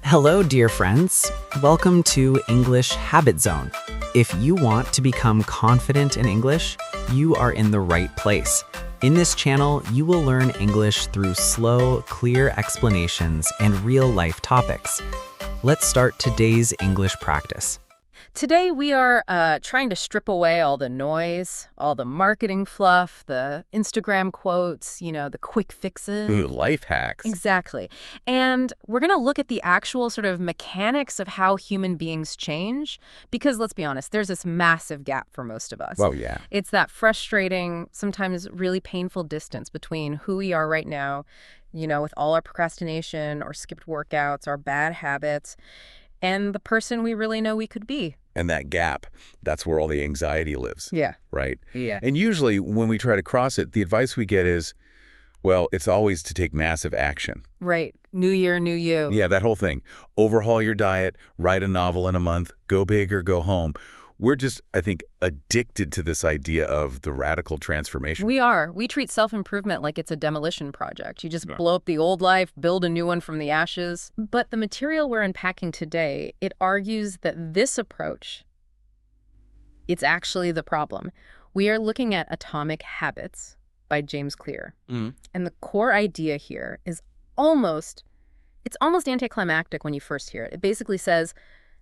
Hello, dear friends. Welcome to English Habit Zone. If you want to become confident in English, you are in the right place. In this channel, you will learn English through slow, clear explanations and real-life topics. Let's start today's English practice. Today we are trying to strip away all the noise, all the marketing fluff, the Instagram quotes, the quick fixes. Ooh, life hacks. Exactly. And we're going to look at the actual sort of mechanics of how human beings change, because let's be honest, there's this massive gap for most of us. Well, yeah. It's that frustrating, sometimes really painful distance between who we are right now, with all our procrastination, our skipped workouts, our bad habits, and the person we really know we could be. And that gap, that's where all the anxiety lives. Yeah. Right? Yeah. And usually when we try to cross it, the advice we get is, well, it's always to take massive action. Right. New year, new you. Yeah, that whole thing. Overhaul your diet, write a novel in a month, go big or go home. We're just, I think, addicted to this idea of the radical transformation. We are. We treat self-improvement like it's a demolition project. You just blow up the old life, build a new one from the ashes. But the material we're unpacking today, it argues that this approach, it's actually the problem. We are looking at Atomic Habits by James Clear. And the core idea here is almost anticlimactic when you first hear it. It basically says,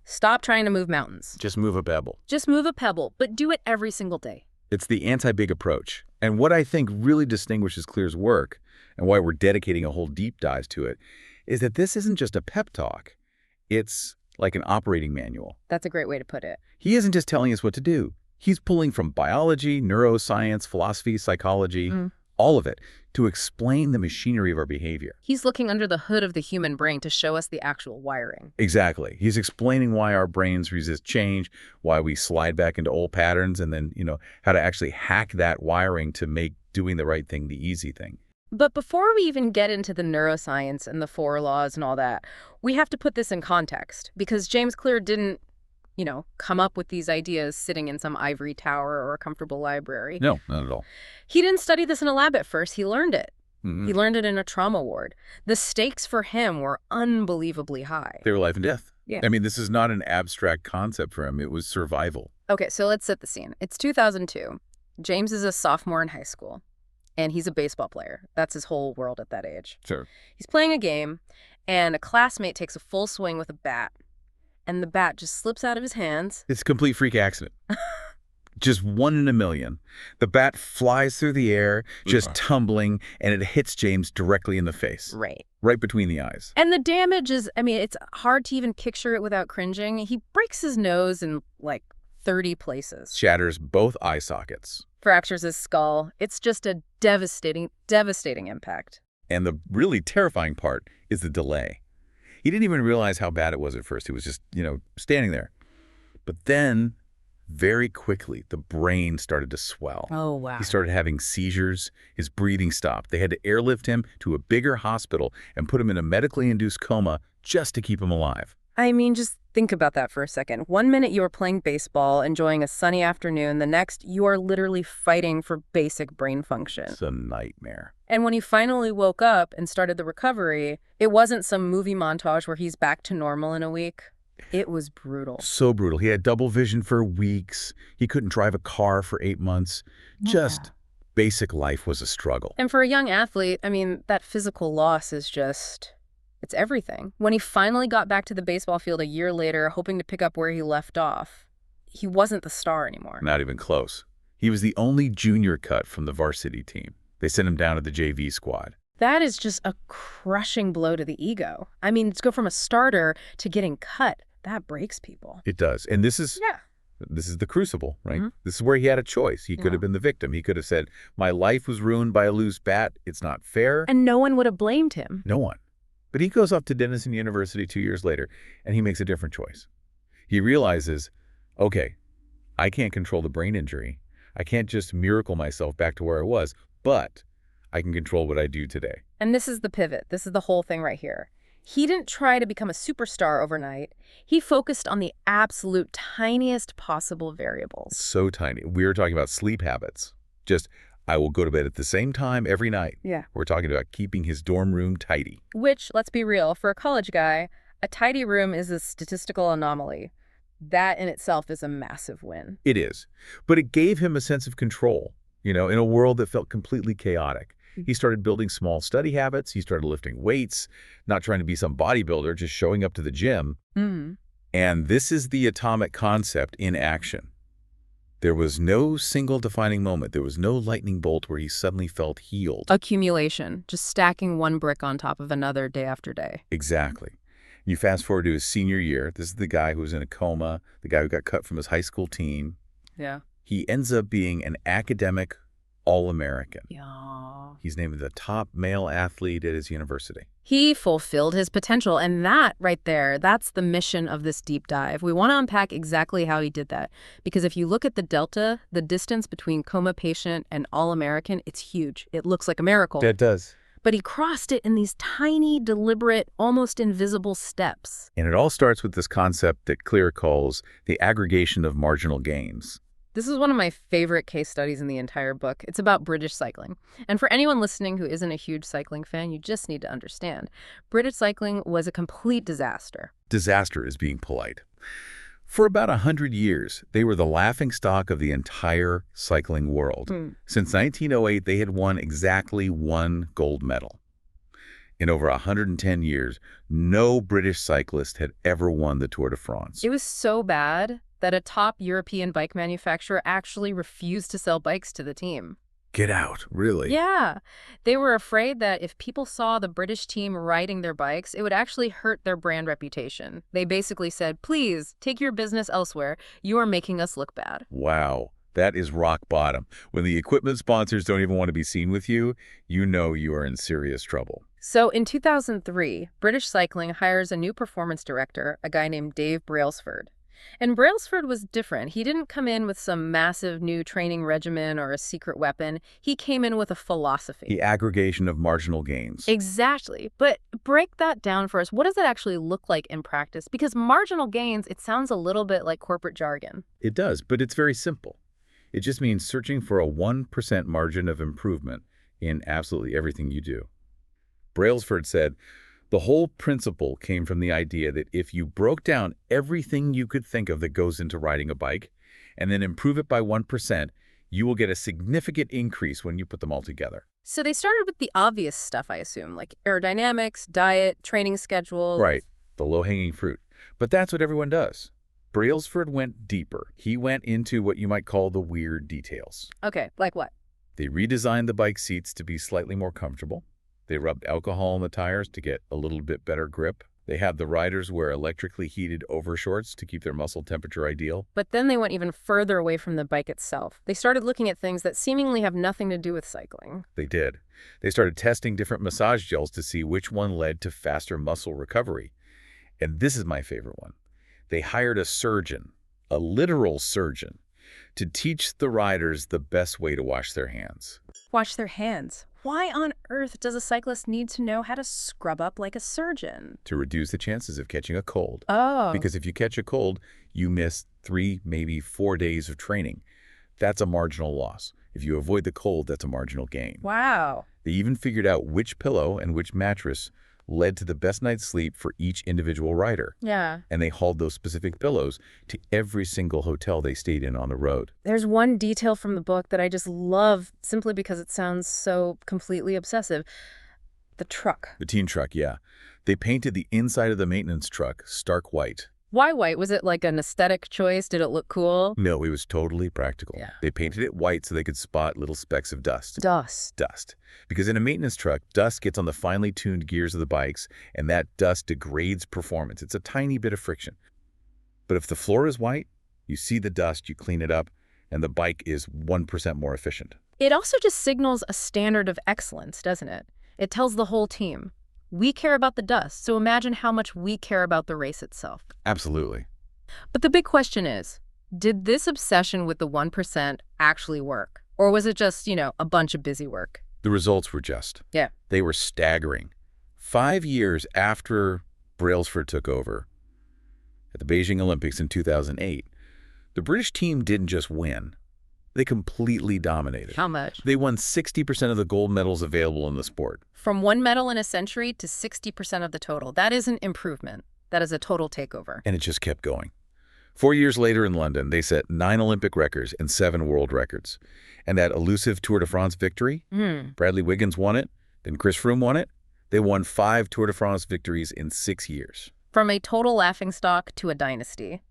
stop trying to move mountains. Just move a pebble. Just move a pebble, but do it every single day. It's the anti-big approach. And what I think really distinguishes Clear's work, and why we're dedicating a whole deep dive to it, is that this isn't just a pep talk. It's like an operating manual. That's a great way to put it. He isn't just telling us what to do. He's pulling from biology, neuroscience, philosophy, psychology, all of it, to explain the machinery of our behavior. He's looking under the hood of the human brain to show us the actual wiring. Exactly. He's explaining why our brains resist change, why we slide back into old patterns, and then, how to actually hack that wiring to make doing the right thing the easy thing. But before we even get into the neuroscience and the 4 laws and all that, we have to put this in context, because James Clear didn't, come up with these ideas sitting in some ivory tower or a comfortable library. No, not at all. He didn't study this in a lab at first. He learned it. He learned it in a trauma ward. The stakes for him were unbelievably high. They were life and death. Yeah. I mean, this is not an abstract concept for him. It was survival. Okay, so let's set the scene. It's 2002. James is a sophomore in high school, and he's a baseball player. That's his whole world at that age. Sure. He's playing a game, and a classmate takes a full swing with a bat, and the bat just slips out of his hands. It's a complete freak accident. Just 1 in a million. The bat flies through the air, just tumbling, and it hits James directly in the face. Right. Right between the eyes. And the damage is, it's hard to even picture it without cringing. He breaks his nose in, 30 places. Shatters both eye sockets. Fractures his skull. It's just a devastating impact. And the really terrifying part is the delay. He didn't even realize how bad it was at first. He was just, standing there. But then, very quickly, the brain started to swell. Oh, wow. He started having seizures. His breathing stopped. They had to airlift him to a bigger hospital and put him in a medically induced coma just to keep him alive. Just think about that for a second. 1 minute you are playing baseball, enjoying a sunny afternoon. The next, you are literally fighting for basic brain function. It's a nightmare. And when he finally woke up and started the recovery, it wasn't some movie montage where he's back to normal in a week. It was brutal. So brutal. He had double vision for weeks. He couldn't drive a car for 8 months. Just basic life was a struggle. And for a young athlete, that physical loss is just... it's everything. When he finally got back to the baseball field a year later, hoping to pick up where he left off, he wasn't the star anymore. Not even close. He was the only junior cut from the varsity team. They sent him down to the JV squad. That is just a crushing blow to the ego. To go from a starter to getting cut, that breaks people. It does. And this is the crucible, right? This is where he had a choice. He could have been the victim. He could have said, my life was ruined by a loose bat. It's not fair. And no one would have blamed him. No one. But he goes off to Denison University 2 years later, and he makes a different choice. He realizes, okay, I can't control the brain injury. I can't just miracle myself back to where I was, but I can control what I do today. And this is the pivot. This is the whole thing right here. He didn't try to become a superstar overnight. He focused on the absolute tiniest possible variables. So tiny. We were talking about sleep habits. Just, I will go to bed at the same time every night. Yeah. We're talking about keeping his dorm room tidy. Which, let's be real, for a college guy, A tidy room is a statistical anomaly. That in itself is a massive win. It is. But it gave him a sense of control, in a world that felt completely chaotic. He started building small study habits. He started lifting weights, not trying to be some bodybuilder, just showing up to the gym. Mm. And this is the atomic concept in action. There was no single defining moment. There was no lightning bolt where he suddenly felt healed. Accumulation, just stacking one brick on top of another day after day. Exactly. You fast forward to his senior year. This is the guy who was in a coma, the guy who got cut from his high school team. Yeah. He ends up being an academic All-American. Yeah. He's named the top male athlete at his university. He fulfilled his potential, and that right there, that's the mission of this deep dive. We want to unpack exactly how he did that, because if you look at the delta, the distance between coma patient and All-American, it's huge. It looks like a miracle. That does. But he crossed it in these tiny, deliberate, almost invisible steps. And it all starts with this concept that Clear calls the aggregation of marginal gains. This is one of my favorite case studies in the entire book. It's about British cycling. And for anyone listening who isn't a huge cycling fan, you just need to understand. British cycling was a complete disaster. Disaster is being polite. For about 100 years, they were the laughingstock of the entire cycling world. Since 1908, they had won exactly one gold medal. In over 110 years, no British cyclist had ever won the Tour de France. It was so bad that a top European bike manufacturer actually refused to sell bikes to the team. Get out, really? Yeah. They were afraid that if people saw the British team riding their bikes, it would actually hurt their brand reputation. They basically said, please, take your business elsewhere. You are making us look bad. Wow, that is rock bottom. When the equipment sponsors don't even want to be seen with you, you know you are in serious trouble. So in 2003, British Cycling hires a new performance director, a guy named Dave Brailsford. And Brailsford was different. He didn't come in with some massive new training regimen or a secret weapon. He came in with a philosophy. The aggregation of marginal gains. Exactly. But break that down for us. What does it actually look like in practice? Because marginal gains, it sounds a little bit like corporate jargon. It does, but it's very simple. It just means searching for a 1% margin of improvement in absolutely everything you do. Brailsford said, the whole principle came from the idea that if you broke down everything you could think of that goes into riding a bike and then improve it by 1%, you will get a significant increase when you put them all together. So they started with the obvious stuff, I assume, like aerodynamics, diet, training schedule. Right, the low-hanging fruit. But that's what everyone does. Brailsford went deeper. He went into what you might call the weird details. Okay, like what? They redesigned the bike seats to be slightly more comfortable. They rubbed alcohol on the tires to get a little bit better grip. They had the riders wear electrically heated overshorts to keep their muscle temperature ideal. But then they went even further away from the bike itself. They started looking at things that seemingly have nothing to do with cycling. They did. They started testing different massage gels to see which one led to faster muscle recovery. And this is my favorite one. They hired a surgeon, a literal surgeon, to teach the riders the best way to wash their hands. Wash their hands. Why on earth does a cyclist need to know how to scrub up like a surgeon? To reduce the chances of catching a cold. Oh. Because if you catch a cold, you miss 3, maybe 4 days of training. That's a marginal loss. If you avoid the cold, that's a marginal gain. Wow. They even figured out which pillow and which mattress led to the best night's sleep for each individual rider. Yeah. And they hauled those specific pillows to every single hotel they stayed in on the road. There's one detail from the book that I just love simply because it sounds so completely obsessive. The truck. The team truck, yeah. They painted the inside of the maintenance truck stark white. Why white? Was it like an aesthetic choice? Did it look cool? No, it was totally practical. Yeah. They painted it white so they could spot little specks of dust. Dust. Because in a maintenance truck, dust gets on the finely tuned gears of the bikes, and that dust degrades performance. It's a tiny bit of friction. But if the floor is white, you see the dust, you clean it up, and the bike is 1% more efficient. It also just signals a standard of excellence, doesn't it? It tells the whole team, we care about the dust, so imagine how much we care about the race itself. Absolutely. But the big question is, did this obsession with the 1% actually work? Or was it just, a bunch of busy work? The results were Yeah. They were staggering. 5 years after Brailsford took over, at the Beijing Olympics in 2008, the British team didn't just win. They completely dominated. How much? They won 60% of the gold medals available in the sport. From 1 medal in a century to 60% of the total. That is an improvement. That is a total takeover. And it just kept going. 4 years later in London, they set 9 Olympic records and 7 world records. And that elusive Tour de France victory, Bradley Wiggins won it, then Chris Froome won it. They won 5 Tour de France victories in 6 years. From a total laughingstock to a dynasty.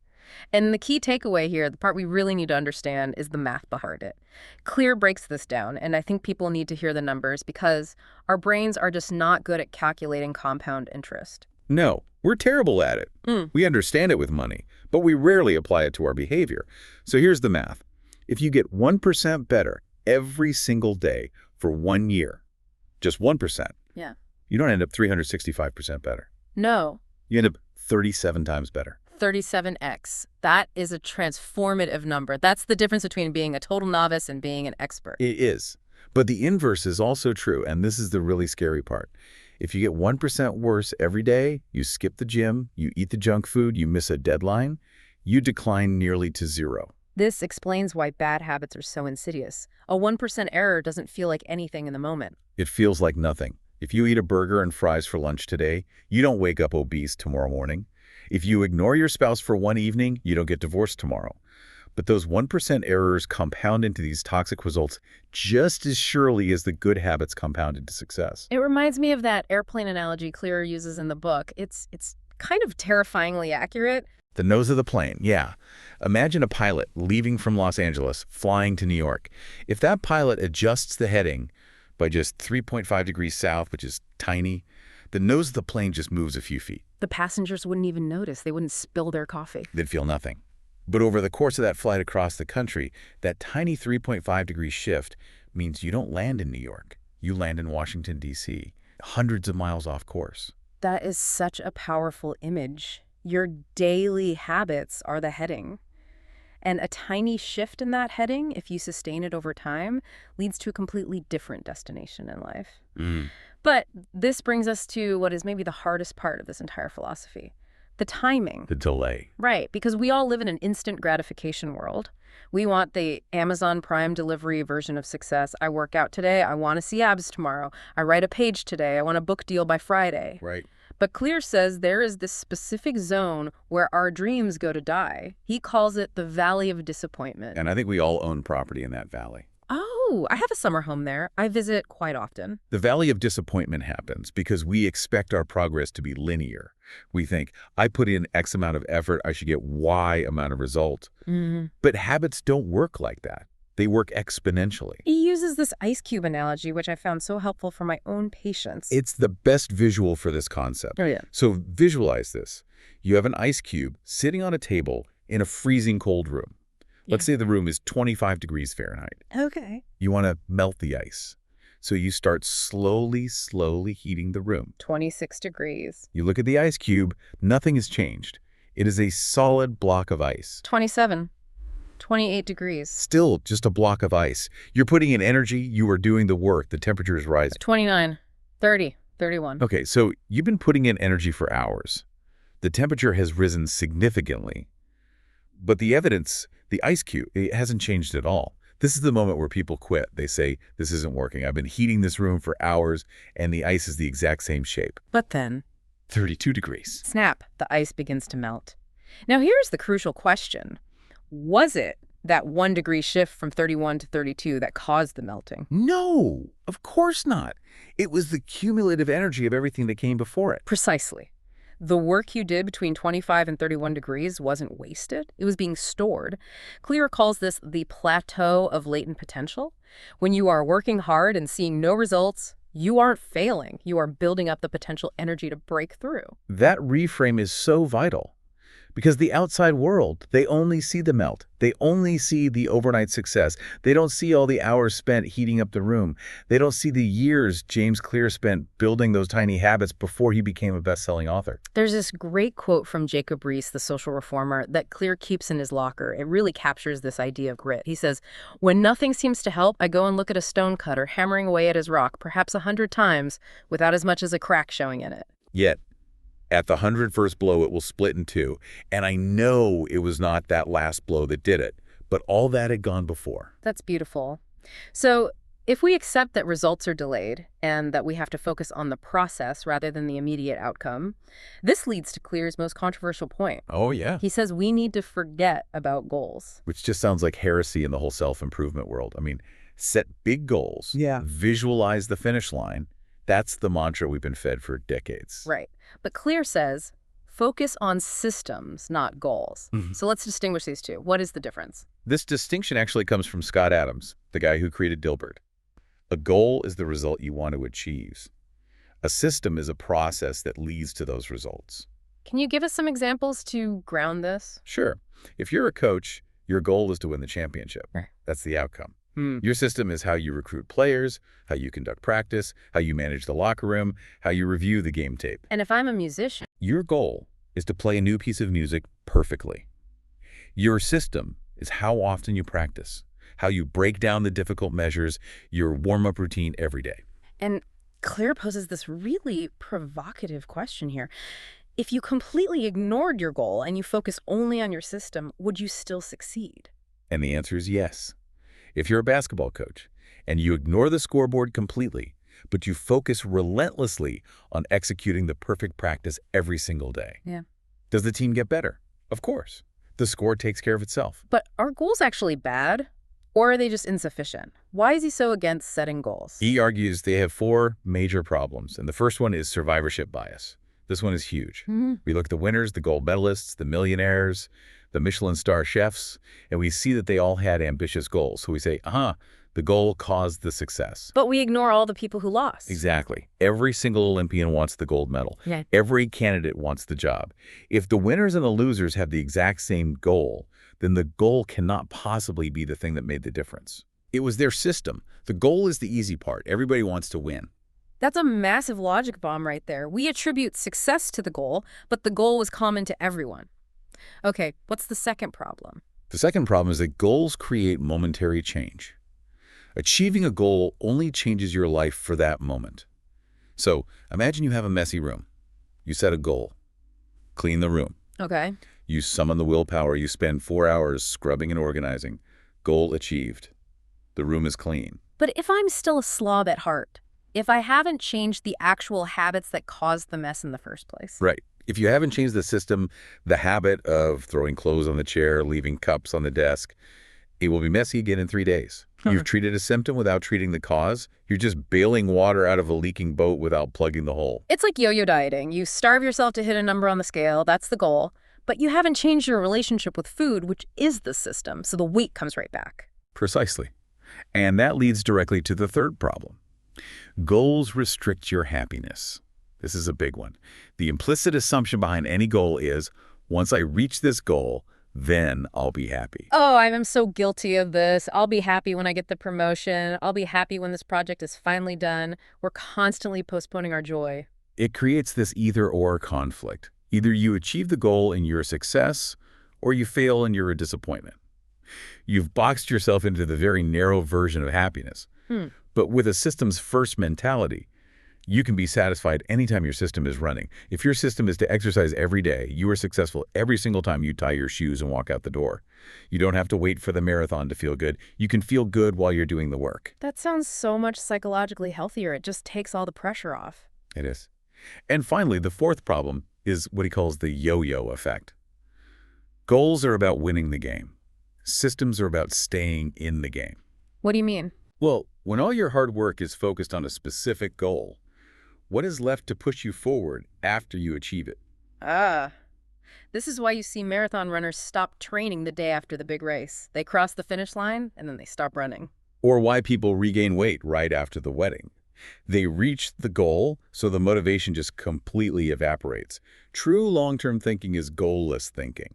And the key takeaway here, the part we really need to understand, is the math behind it. Clear breaks this down, and I think people need to hear the numbers because our brains are just not good at calculating compound interest. No, we're terrible at it. We understand it with money, but we rarely apply it to our behavior. So here's the math. If you get 1% better every single day for 1 year, just 1%, you don't end up 365% better. No. You end up 37 times better. 37x. That is a transformative number. That's the difference between being a total novice and being an expert. It is. But the inverse is also true, and this is the really scary part. If you get 1% worse every day, you skip the gym, you eat the junk food, you miss a deadline, you decline nearly to 0. This explains why bad habits are so insidious. A 1% error doesn't feel like anything in the moment. It feels like nothing. If you eat a burger and fries for lunch today, you don't wake up obese tomorrow morning. If you ignore your spouse for one evening, you don't get divorced tomorrow. But those 1% errors compound into these toxic results just as surely as the good habits compound into success. It reminds me of that airplane analogy Clear uses in the book. It's kind of terrifyingly accurate. The nose of the plane, yeah. Imagine a pilot leaving from Los Angeles, flying to New York. If that pilot adjusts the heading by just 3.5 degrees south, which is tiny, the nose of the plane just moves a few feet. The passengers wouldn't even notice. They wouldn't spill their coffee. They'd feel nothing. But over the course of that flight across the country, that tiny 3.5 degree shift means you don't land in New York. You land in Washington, D.C., hundreds of miles off course. That is such a powerful image. Your daily habits are the heading. And a tiny shift in that heading, if you sustain it over time, leads to a completely different destination in life. But this brings us to what is maybe the hardest part of this entire philosophy. The timing. The delay. Right, because we all live in an instant gratification world. We want the Amazon Prime delivery version of success. I work out today. I want to see abs tomorrow. I write a page today. I want a book deal by Friday. Right. But Clear says there is this specific zone where our dreams go to die. He calls it the Valley of Disappointment. And I think we all own property in that valley. Oh, I have a summer home there. I visit quite often. The Valley of Disappointment happens because we expect our progress to be linear. We think, I put in X amount of effort, I should get Y amount of result. But habits don't work like that. They work exponentially. He uses this ice cube analogy, which I found so helpful for my own patients. It's the best visual for this concept. Oh, yeah. So visualize this. You have an ice cube sitting on a table in a freezing cold room. Let's say the room is 25 degrees Fahrenheit. Okay. You want to melt the ice. So you start slowly heating the room. 26 degrees. You look at the ice cube, nothing has changed. It is a solid block of ice. 27. 28 degrees. Still just a block of ice. You're putting in energy, you are doing the work, the temperature is rising. 29. 30. 31. Okay, so you've been putting in energy for hours. The temperature has risen significantly. But the evidence, the ice cube, it hasn't changed at all. This is the moment where people quit. They say, this isn't working. I've been heating this room for hours, and the ice is the exact same shape. But then, 32 degrees. Snap, the ice begins to melt. Now here's the crucial question. Was it that 1 degree shift from 31 to 32 that caused the melting? No, of course not. It was the cumulative energy of everything that came before it. Precisely. The work you did between 25 and 31 degrees wasn't wasted. It was being stored. Clear calls this the plateau of latent potential. When you are working hard and seeing no results, you aren't failing. You are building up the potential energy to break through. That reframe is so vital. Because the outside world, they only see the melt. They only see the overnight success. They don't see all the hours spent heating up the room. They don't see the years James Clear spent building those tiny habits before he became a best-selling author. There's this great quote from Jacob Riis, the social reformer, that Clear keeps in his locker. It really captures this idea of grit. He says, "When nothing seems to help, I go and look at a stonecutter hammering away at his rock, perhaps 100 times, without as much as a crack showing in it." Yet, at the 101st blow, it will split in two. And I know it was not that last blow that did it, but all that had gone before. That's beautiful. So If we accept that results are delayed and that we have to focus on the process rather than the immediate outcome, this leads to Clear's most controversial point. Oh, yeah. He says we need to forget about goals. Which just sounds like heresy in the whole self-improvement world. I mean, set big goals. Yeah. Visualize the finish line. That's the mantra we've been fed for decades. Right. But Clear says focus on systems, not goals. So let's distinguish these two. What is the difference? This distinction actually comes from Scott Adams, the guy who created Dilbert. A goal is the result you want to achieve. A system is a process that leads to those results. Can you give us some examples to ground this? Sure. If you're a coach, your goal is to win the championship. Right. That's the outcome. Your system is how you recruit players, how you conduct practice, how you manage the locker room, how you review the game tape. And if I'm a musician, Your goal is to play a new piece of music perfectly. Your system is how often you practice, how you break down the difficult measures, your warm-up routine every day. and Clear poses this really provocative question here. If you completely ignored your goal and you focus only on your system, would you still succeed? And the answer is yes. If you're a basketball coach and you ignore the scoreboard completely, but you focus relentlessly on executing the perfect practice every single day, Yeah. does the team get better? Of course. The score takes care of itself. But are goals actually bad? Or are they just insufficient? Why is he so against setting goals? He argues they have 4 major problems, and the first one is survivorship bias. This one is huge. We look at the winners, the gold medalists, the millionaires, the Michelin star chefs, and we see that they all had ambitious goals. So we say, the goal caused the success. But we ignore all the people who lost. Exactly. Every single Olympian wants the gold medal. Yeah. Every candidate wants the job. If the winners and the losers have the exact same goal, then the goal cannot possibly be the thing that made the difference. It was their system. The goal is the easy part. Everybody wants to win. That's a massive logic bomb right there. We attribute success to the goal, but the goal was common to everyone. Okay, what's the second problem? The second problem is that goals create momentary change. Achieving a goal only changes your life for that moment. So imagine you have a messy room. You set a goal. Clean the room. Okay. You summon the willpower. You spend 4 hours scrubbing and organizing. Goal achieved. The room is clean. But if I'm still a slob at heart, if I haven't changed the actual habits that caused the mess in the first place. Right. If you haven't changed the system, the habit of throwing clothes on the chair, leaving cups on the desk, it will be messy again in 3 days. You've treated a symptom without treating the cause. You're just bailing water out of a leaking boat without plugging the hole. It's like yo-yo dieting. You starve yourself to hit a number on the scale. That's the goal. But you haven't changed your relationship with food, which is the system. So the weight comes right back. Precisely. And that leads directly to the third problem. Goals restrict your happiness. This is a big one. The implicit assumption behind any goal is, once I reach this goal, then I'll be happy. Oh, I'm so guilty of this. I'll be happy when I get the promotion. I'll be happy when this project is finally done. We're constantly postponing our joy. It creates this either-or conflict. Either you achieve the goal and you're a success, or you fail and you're a disappointment. You've boxed yourself into the very narrow version of happiness. But with a systems-first mentality, you can be satisfied anytime your system is running. If your system is to exercise every day, you are successful every single time you tie your shoes and walk out the door. You don't have to wait for the marathon to feel good. You can feel good while you're doing the work. That sounds so much psychologically healthier. It just takes all the pressure off. It is. And finally, the fourth problem is what he calls the yo-yo effect. Goals are about winning the game. Systems are about staying in the game. What do you mean? Well, when all your hard work is focused on a specific goal, what is left to push you forward after you achieve it? This is why you see marathon runners stop training the day after the big race. They cross the finish line, and then they stop running. Or why people regain weight right after the wedding. They reach the goal, so the motivation just completely evaporates. True long-term thinking is goalless thinking.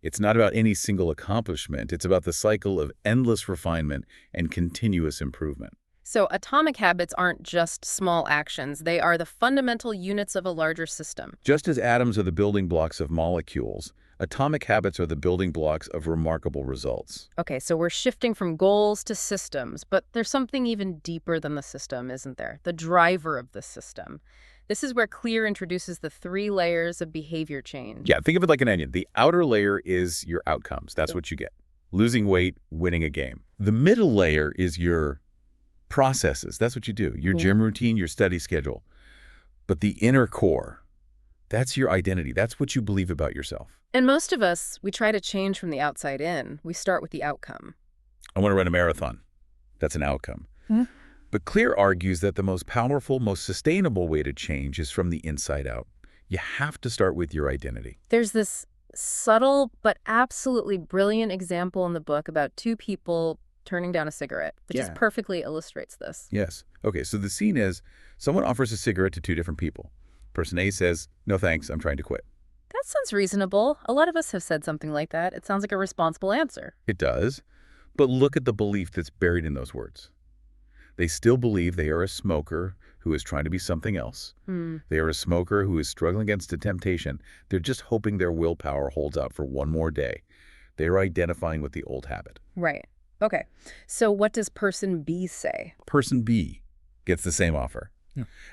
It's not about any single accomplishment. It's about the cycle of endless refinement and continuous improvement. So atomic habits aren't just small actions. They are the fundamental units of a larger system. Just as atoms are the building blocks of molecules, atomic habits are the building blocks of remarkable results. Okay, so we're shifting from goals to systems, but there's something even deeper than the system, isn't there? The driver of the system. This is where Clear introduces the 3 layers of behavior change. Yeah, think of it like an onion. The outer layer is your outcomes. That's what you get. Losing weight, winning a game. The middle layer is your Processes, that's what you do. Your Yeah. gym routine, your study schedule. But the inner core, that's your identity. That's what you believe about yourself. And most of us, we try to change from the outside in. We start with the outcome. I want to run a marathon. That's an outcome. Hmm. But Clear argues that the most powerful, most sustainable way to change is from the inside out. You have to start with your identity. There's this subtle but absolutely brilliant example in the book about two people turning down a cigarette, which just Yeah. perfectly illustrates this. Yes. Okay, so the scene is someone offers a cigarette to two different people. Person A says, "No thanks, I'm trying to quit." That sounds reasonable. A lot of us have said something like that. It sounds like a responsible answer. It does. But look at the belief that's buried in those words. They still believe they are a smoker who is trying to be something else. They are a smoker who is struggling against a temptation. They're just hoping their willpower holds out for one more day. They are identifying with the old habit. Right. Okay. So what does person B say? Person B gets the same offer.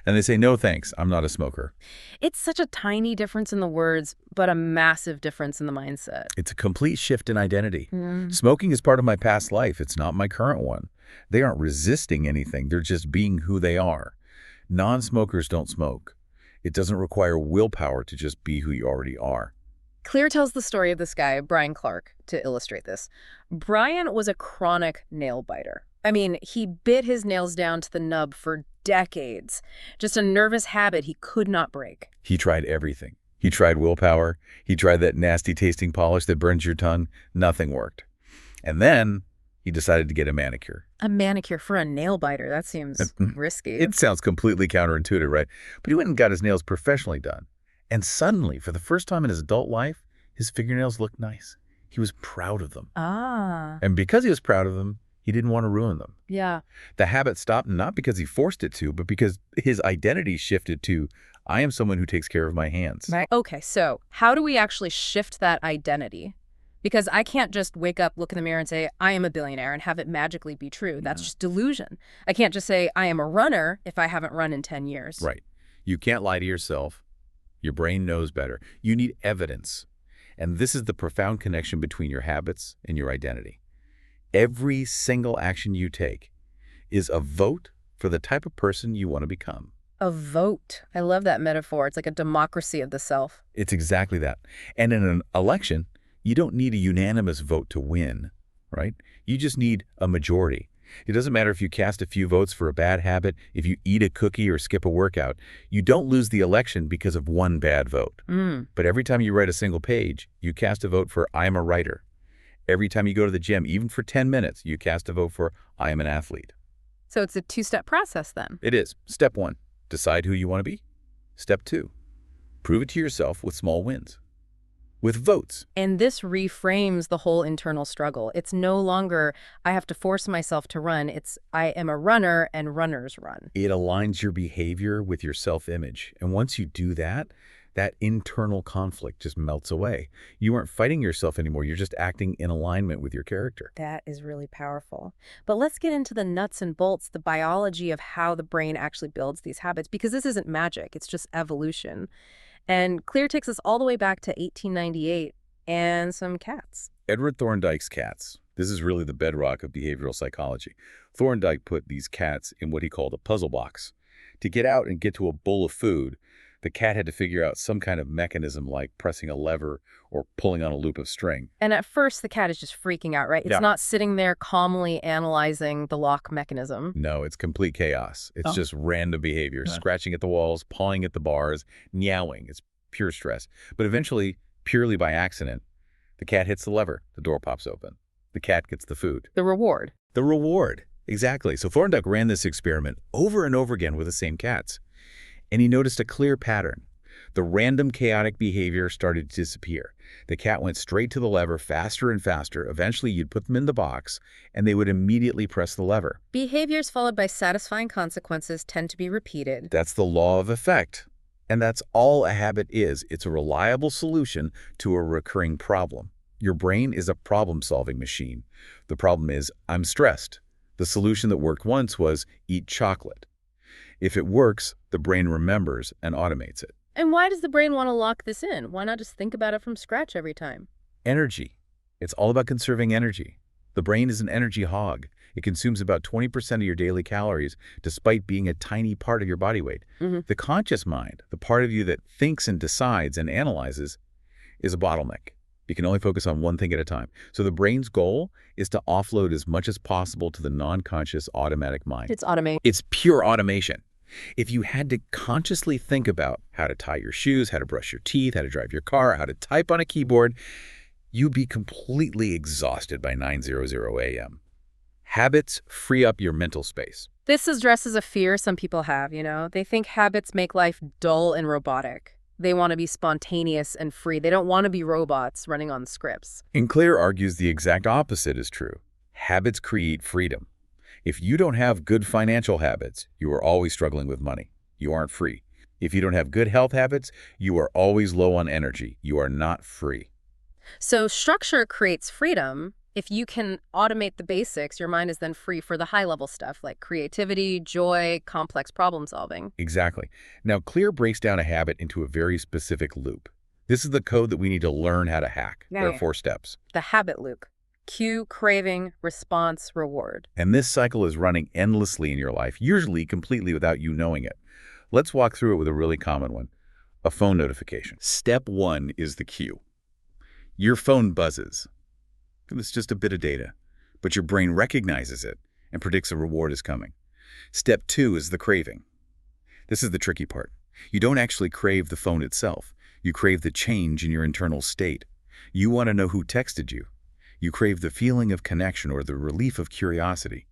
And they say, "No thanks, I'm not a smoker." It's such a tiny difference in the words, but a massive difference in the mindset. It's a complete shift in identity. Smoking is part of my past life. It's not my current one. They aren't resisting anything. They're just being who they are. Non-smokers don't smoke. It doesn't require willpower to just be who you already are. Clear tells the story of this guy, Brian Clark, to illustrate this. Brian was a chronic nail biter. I mean, he bit his nails down to the nub for decades. Just a nervous habit he could not break. He tried everything. He tried willpower. He tried that nasty tasting polish that burns your tongue. Nothing worked. And then he decided to get a manicure. A manicure for a nail biter, that seems risky. It sounds completely counterintuitive, right? But he went and got his nails professionally done. And suddenly, for the first time in his adult life, his fingernails looked nice. He was proud of them. Ah, And because he was proud of them, he didn't want to ruin them. yeah. The habit stopped not because he forced it to, but because his identity shifted to, "I am someone who takes care of my hands." Right. Okay, so how do we actually shift that identity? Because I can't just wake up, look in the mirror and say, I am a billionaire and have it magically be true. That's just delusion. I can't just say, I am a runner if I haven't run in 10 years. Right. You can't lie to yourself. Your brain knows better. You need evidence. And this is the profound connection between your habits and your identity. Every single action you take is a vote for the type of person you want to become. A vote. I love that metaphor. It's like a democracy of the self. It's exactly that. And in an election, you don't need a unanimous vote to win, right? You just need a majority. It doesn't matter if you cast a few votes for a bad habit, if you eat a cookie or skip a workout. You don't lose the election because of one bad vote. But every time you write a single page, you cast a vote for "I am a writer." Every time you go to the gym, even for 10 minutes, you cast a vote for "I am an athlete." So it's a two-step process then. It is. Step 1, decide who you want to be. Step 2, prove it to yourself with small wins. With votes. And this reframes the whole internal struggle. It's no longer, I have to force myself to run. It's, I am a runner and runners run. It aligns your behavior with your self-image. And once you do that, that internal conflict just melts away. You aren't fighting yourself anymore. You're just acting in alignment with your character. That is really powerful. But let's get into the nuts and bolts, the biology of how the brain actually builds these habits, because this isn't magic. It's just evolution. And Clear takes us all the way back to 1898 and some cats. Edward Thorndike's cats. This is really the bedrock of behavioral psychology. Thorndike put these cats in what he called a puzzle box. To get out and get to a bowl of food, the cat had to figure out some kind of mechanism like pressing a lever or pulling on a loop of string. And at first, the cat is just freaking out, right? It's Yeah. not sitting there calmly analyzing the lock mechanism. No, it's complete chaos. It's just random behavior, scratching at the walls, pawing at the bars, meowing. It's pure stress. But eventually, purely by accident, the cat hits the lever. The door pops open. The cat gets the food. The reward. The reward. Exactly. So Thorndike ran this experiment over and over again with the same cats. And he noticed a clear pattern. The random chaotic behavior started to disappear. The cat went straight to the lever faster and faster. Eventually, you'd put them in the box, and they would immediately press the lever. Behaviors followed by satisfying consequences tend to be repeated. That's the law of effect. And that's all a habit is. It's a reliable solution to a recurring problem. Your brain is a problem-solving machine. The problem is, I'm stressed. The solution that worked once was eat chocolate. If it works, the brain remembers and automates it. And why does the brain want to lock this in? Why not just think about it from scratch every time? Energy. It's all about conserving energy. The brain is an energy hog. It consumes about 20% of your daily calories, despite being a tiny part of your body weight. The conscious mind, the part of you that thinks and decides and analyzes, is a bottleneck. You can only focus on one thing at a time. So the brain's goal is to offload as much as possible to the non-conscious automatic mind. It's automated. It's pure automation. If you had to consciously think about how to tie your shoes, how to brush your teeth, how to drive your car, how to type on a keyboard, you'd be completely exhausted by 9:00 a.m. Habits free up your mental space. This is dressed as a fear some people have, you know? They think habits make life dull and robotic. They want to be spontaneous and free. They don't want to be robots running on scripts. And Clear argues the exact opposite is true. Habits create freedom. If you don't have good financial habits, you are always struggling with money. You aren't free. If you don't have good health habits, you are always low on energy. You are not free. So structure creates freedom. If you can automate the basics, your mind is then free for the high-level stuff like creativity, joy, complex problem solving. Exactly. Now, Clear breaks down a habit into a very specific loop. This is the code that we need to learn how to hack. There are 4 steps. The habit loop. Cue, craving, response, reward. And this cycle is running endlessly in your life, usually completely without you knowing it. Let's walk through it with a really common one. A phone notification. Step 1 is the cue. Your phone buzzes. It's just a bit of data, but your brain recognizes it and predicts a reward is coming. Step 2 is the craving. This is the tricky part. You don't actually crave the phone itself. You crave the change in your internal state. You want to know who texted you. You crave the feeling of connection or the relief of curiosity.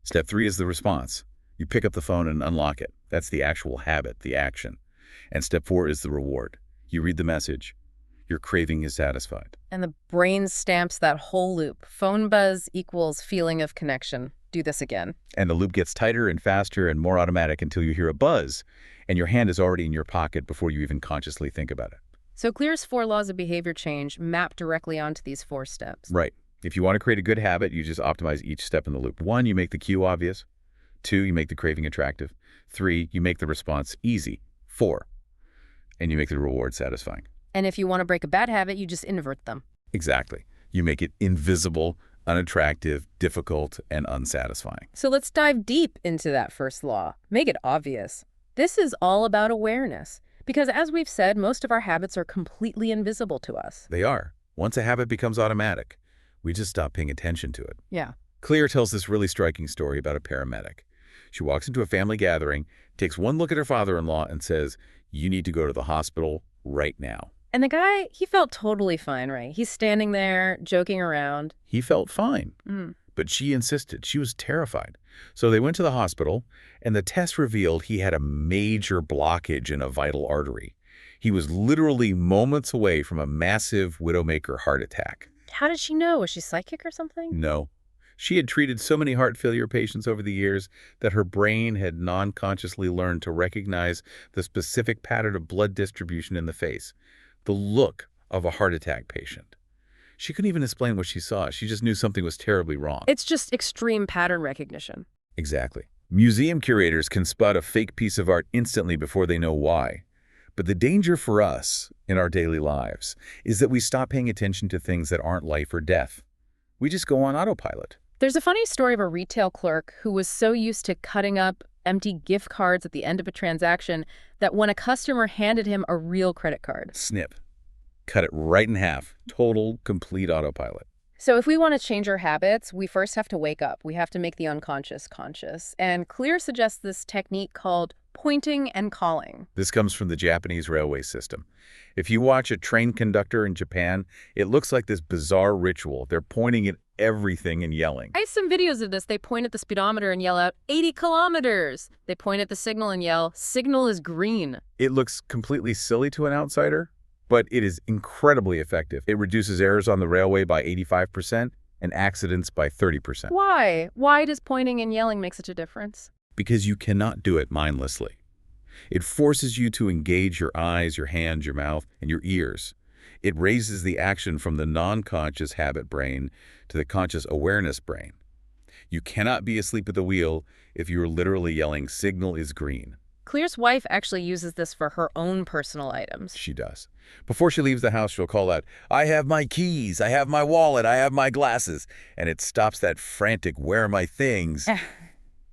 Step 3 is the response. You pick up the phone and unlock it. That's the actual habit, the action. And step 4 is the reward. You read the message. Your craving is satisfied. And the brain stamps that whole loop. Phone buzz equals feeling of connection. Do this again. And the loop gets tighter and faster and more automatic until you hear a buzz, and your hand is already in your pocket before you even consciously think about it. So Clear's 4 laws of behavior change map directly onto these 4 steps. Right. If you want to create a good habit, you just optimize each step in the loop. 1, you make the cue obvious. 2, you make the craving attractive. 3, you make the response easy. 4, and you make the reward satisfying. And if you want to break a bad habit, you just invert them. Exactly. You make it invisible, unattractive, difficult, and unsatisfying. So let's dive deep into that first law. Make it obvious. This is all about awareness. Because as we've said, most of our habits are completely invisible to us. They are. Once a habit becomes automatic, we just stop paying attention to it. Yeah. Clear tells this really striking story about a paramedic. She walks into a family gathering, takes one look at her father-in-law, and says, "You need to go to the hospital right now." And the guy, he felt totally fine, right? He's standing there, joking around. He felt fine, but she insisted. She was terrified. So they went to the hospital, and the test revealed he had a major blockage in a vital artery. He was literally moments away from a massive widowmaker heart attack. How did she know? Was she psychic or something? No. She had treated so many heart failure patients over the years that her brain had non-consciously learned to recognize the specific pattern of blood distribution in the face, the look of a heart attack patient. She couldn't even explain what she saw. She just knew something was terribly wrong. It's just extreme pattern recognition. Exactly. Museum curators can spot a fake piece of art instantly before they know why. But the danger for us in our daily lives is that we stop paying attention to things that aren't life or death. We just go on autopilot. There's a funny story of a retail clerk who was so used to cutting up empty gift cards at the end of a transaction that when a customer handed him a real credit card. Snip. Cut it right in half. Total, complete autopilot. So if we want to change our habits, we first have to wake up. We have to make the unconscious conscious. And Clear suggests this technique called pointing and calling. This comes from the Japanese railway system. If you watch a train conductor in Japan, it looks like this bizarre ritual. They're pointing at everything and yelling. I have some videos of this. They point at the speedometer and yell out, 80 kilometers. They point at the signal and yell, signal is green. It looks completely silly to an outsider, but it is incredibly effective. It reduces errors on the railway by 85% and accidents by 30%. Why? Why does pointing and yelling make such a difference? Because you cannot do it mindlessly. It forces you to engage your eyes, your hands, your mouth, and your ears. It raises the action from the non-conscious habit brain to the conscious awareness brain. You cannot be asleep at the wheel if you are literally yelling, signal is green. Clear's wife actually uses this for her own personal items. She does. Before she leaves the house, she'll call out, "I have my keys, I have my wallet, I have my glasses." And it stops that frantic, "Where are my things?"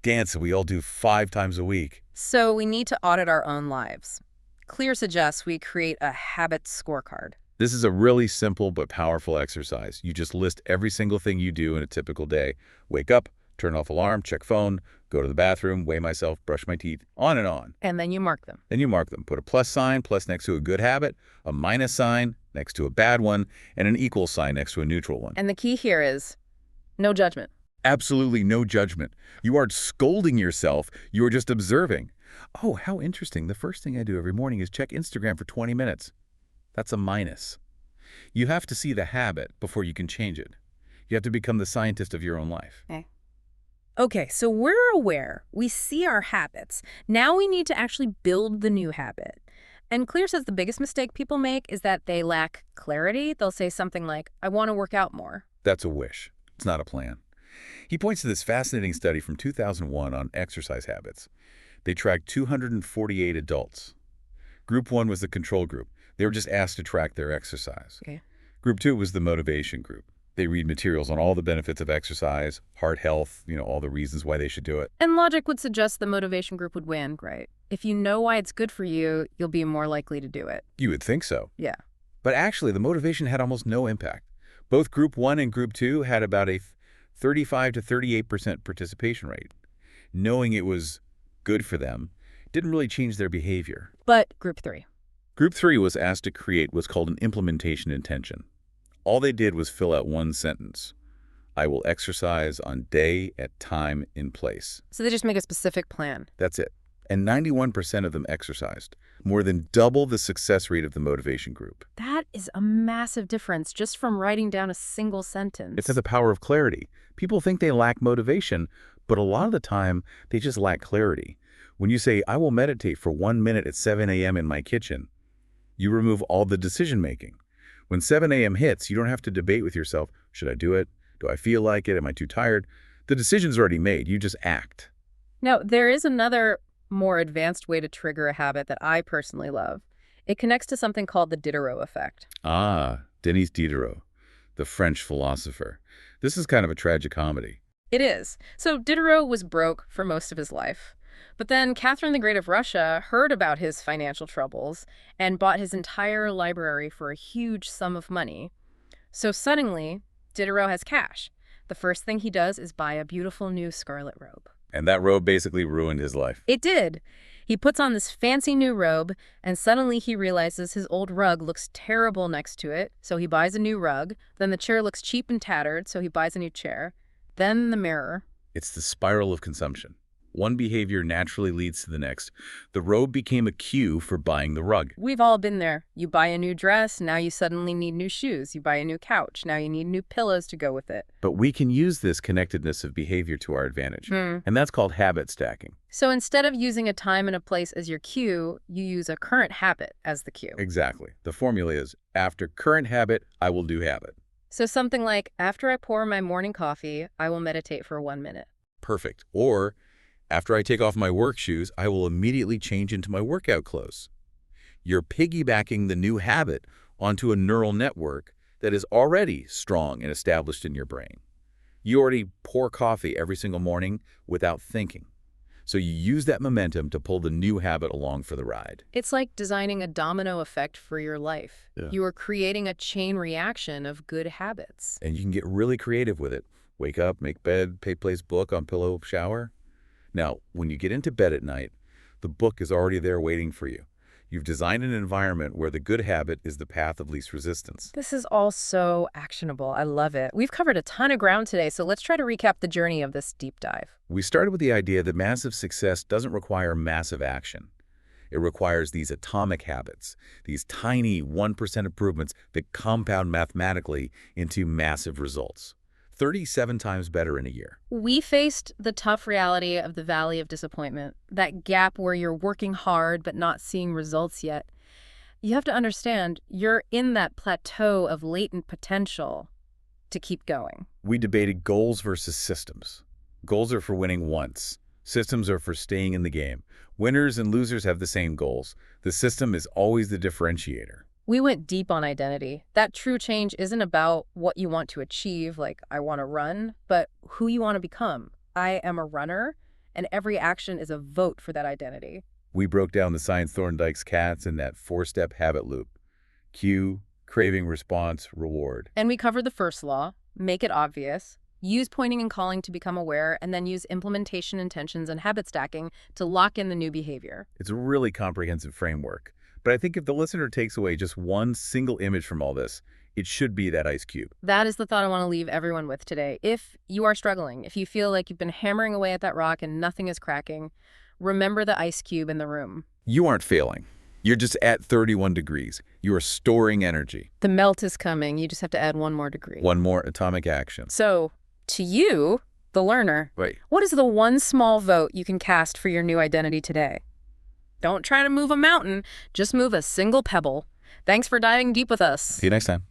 dance we all do 5 times a week. So we need to audit our own lives. Clear suggests we create a habit scorecard. This is a really simple but powerful exercise. You just list every single thing you do in a typical day. Wake up, turn off alarm, check phone, go to the bathroom, weigh myself, brush my teeth, on and on. And then you mark them. Then you mark them. Put a plus sign, plus next to a good habit, a minus sign next to a bad one, and an equal sign next to a neutral one. And the key here is no judgment. Absolutely no judgment. You aren't scolding yourself. You are just observing. Oh, how interesting. The first thing I do every morning is check Instagram for 20 minutes. That's a minus. You have to see the habit before you can change it. You have to become the scientist of your own life. Okay, so we're aware. We see our habits. Now we need to actually build the new habit. And Clear says the biggest mistake people make is that they lack clarity. They'll say something like, I want to work out more. That's a wish. It's not a plan. He points to this fascinating study from 2001 on exercise habits. They tracked 248 adults. Group 1 was the control group. They were just asked to track their exercise. Okay. Group 2 was the motivation group. They read materials on all the benefits of exercise, heart health, all the reasons why they should do it. And logic would suggest the motivation group would win, right? If you know why it's good for you, you'll be more likely to do it. You would think so. Yeah. But actually, the motivation had almost no impact. Both Group 1 and Group 2 had about a 35 to 38% participation rate. Knowing it was good for them didn't really change their behavior. But Group 3. Group 3 was asked to create what's called an implementation intention. All they did was fill out one sentence. I will exercise on day, at time, in place. So they just make a specific plan. That's it. And 91% of them exercised, more than double the success rate of the motivation group. That is a massive difference just from writing down a single sentence. It's the power of clarity. People think they lack motivation, but a lot of the time, they just lack clarity. When you say, I will meditate for 1 minute at 7 a.m. in my kitchen, you remove all the decision-making. When 7 a.m. hits, you don't have to debate with yourself, should I do it? Do I feel like it? Am I too tired? The decision's already made. You just act. Now, there is another more advanced way to trigger a habit that I personally love. It connects to something called the Diderot effect. Ah, Denis Diderot, the French philosopher. This is kind of a tragic comedy. It is. So Diderot was broke for most of his life. But then Catherine the Great of Russia heard about his financial troubles and bought his entire library for a huge sum of money. So suddenly, Diderot has cash. The first thing he does is buy a beautiful new scarlet robe. And that robe basically ruined his life. It did. He puts on this fancy new robe, and suddenly he realizes his old rug looks terrible next to it, so he buys a new rug. Then the chair looks cheap and tattered, so he buys a new chair. Then the mirror. It's the spiral of consumption. One behavior naturally leads to the next. The robe became a cue for buying the rug. We've all been there. You buy a new dress, now you suddenly need new shoes. You buy a new couch, now you need new pillows to go with it. But we can use this connectedness of behavior to our advantage. And that's called habit stacking. So instead of using a time and a place as your cue, you use a current habit as the cue. Exactly. The formula is, after current habit, I will do habit. So something like, after I pour my morning coffee, I will meditate for 1 minute. Perfect. Or, after I take off my work shoes, I will immediately change into my workout clothes. You're piggybacking the new habit onto a neural network that is already strong and established in your brain. You already pour coffee every single morning without thinking. So you use that momentum to pull the new habit along for the ride. It's like designing a domino effect for your life. Yeah. You are creating a chain reaction of good habits. And you can get really creative with it. Wake up, make bed, place book on pillow, shower. Now, when you get into bed at night, the book is already there waiting for you. You've designed an environment where the good habit is the path of least resistance. This is all so actionable. I love it. We've covered a ton of ground today, so let's try to recap the journey of this deep dive. We started with the idea that massive success doesn't require massive action. It requires these atomic habits, these tiny 1% improvements that compound mathematically into massive results. 37 times better in a year. We faced the tough reality of the valley of disappointment, that gap where you're working hard but not seeing results yet. You have to understand, you're in that plateau of latent potential to keep going. We debated goals versus systems. Goals are for winning once. Systems are for staying in the game. Winners and losers have the same goals. The system is always the differentiator. We went deep on identity. That true change isn't about what you want to achieve, like I want to run, but who you want to become. I am a runner, and every action is a vote for that identity. We broke down the science Thorndike's cats in that 4-step habit loop. Cue, craving, response, reward. And we covered the first law, make it obvious, use pointing and calling to become aware, and then use implementation intentions and habit stacking to lock in the new behavior. It's a really comprehensive framework. But I think if the listener takes away just one single image from all this, it should be that ice cube. That is the thought I want to leave everyone with today. If you are struggling, if you feel like you've been hammering away at that rock and nothing is cracking, remember the ice cube in the room. You aren't failing. You're just at 31 degrees. You are storing energy. The melt is coming. You just have to add one more degree. One more atomic action. So, to you, the learner, Right. what is the one small vote you can cast for your new identity today? Don't try to move a mountain, just move a single pebble. Thanks for diving deep with us. See you next time.